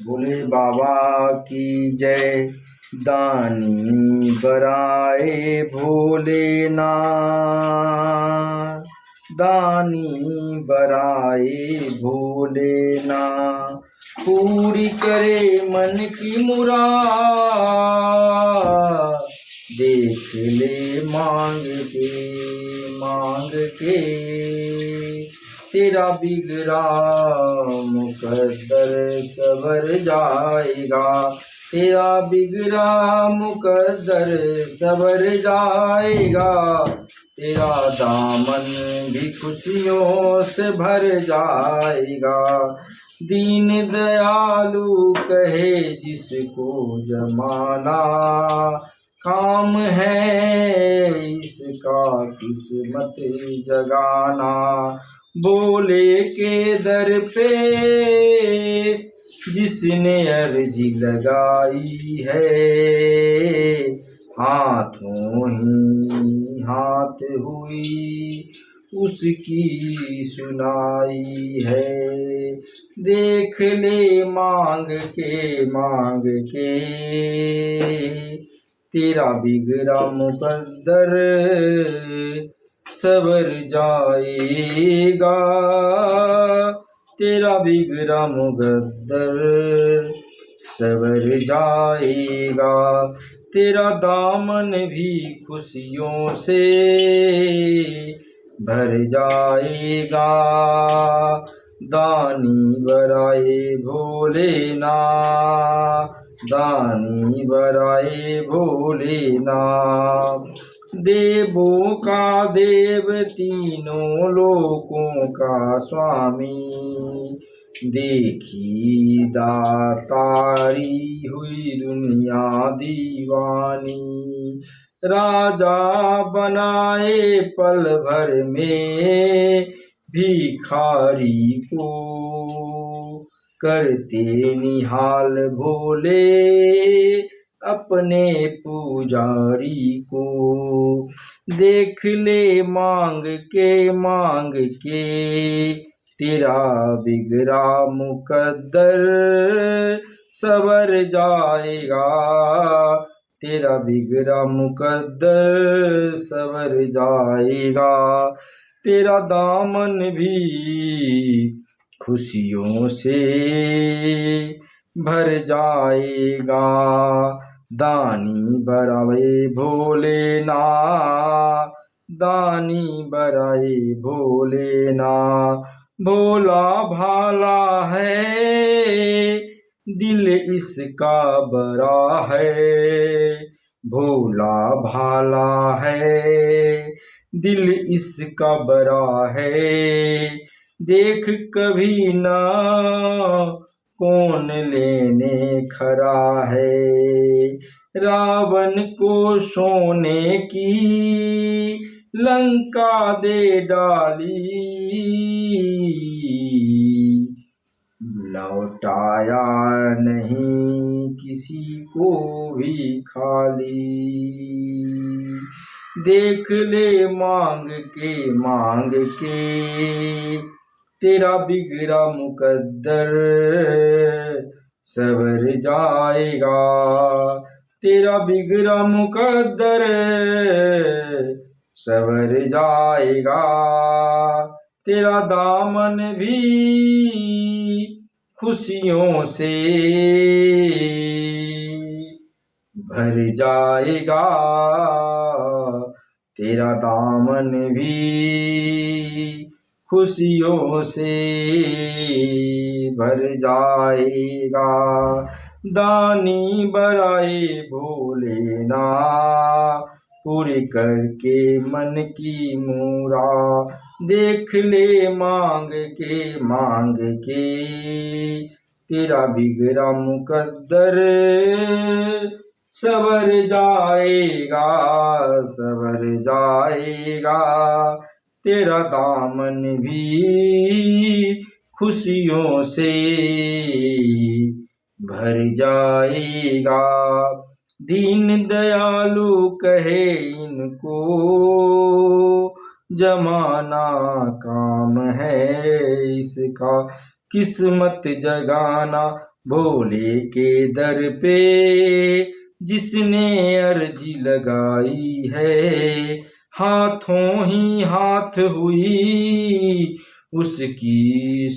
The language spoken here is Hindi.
भोले बाबा की जय। दानी बराए भोलेनाथ, दानी बराए भोलेनाथ। पूरी करे मन की मुराद, देख ले मांग के तेरा बिगड़ा मुकद्दर सवर जाएगा। तेरा बिगड़ा मुकद्दर सवर जाएगा। तेरा दामन भी खुशियों से भर जाएगा। दीन दयालु कहे जिसको जमाना, काम है इसका किस्मत जगाना। बोले के दर पे जिसने अर्जी लगाई है, हाथों ही हाथ हुई उसकी सुनाई है। देख ले मांग के तेरा बिगड़ा मुकद्दर सवर जाएगा। तेरा बिगड़ा मुकद्दर सवर जाएगा। तेरा दामन भी खुशियों से भर जाएगा। दानी बराए भोलेनाथ, दानी बराए भोलेनाथ। देवों का देव तीनों लोकों का स्वामी, देखी दातारी हुई दुनिया दीवानी। राजा बनाए पल भर में भिखारी को, करते निहाल भोले अपने पुजारी को। देख ले मांग के तेरा बिगड़ा मुकद्दर सवर जाएगा। तेरा बिगड़ा मुकद्दर सवर जाएगा। तेरा दामन भी खुशियों से भर जाएगा। दानी बराए भोलेनाथ, दानी बराए भोलेनाथ। भोला भाला है दिल इसका बड़ा है, भोला भाला है दिल इसका बड़ा है। देख कभी ना कौन लेने खरा है। रावण को सोने की लंका दे डाली, लौटाया नहीं किसी को भी खाली। देख ले मांग के तेरा बिगड़ा मुकद्दर सवर जाएगा। तेरा बिगड़ा मुकद्दर सवर जाएगा। तेरा दामन भी खुशियों से भर जाएगा। तेरा दामन भी खुशियों से भर जाएगा। दानी बराए भोलेनाथ, पूरी करके मन की मुराद। देख ले मांग के तेरा बिगड़ा मुकद्दर सवर जाएगा। सवर जाएगा। तेरा दामन भी खुशियों से भर जाएगा। दीन दयालु कहे इनको जमाना, काम है इसका किस्मत जगाना। भोले के दर पे जिसने अर्जी लगाई है, हाथों ही हाथ हुई उसकी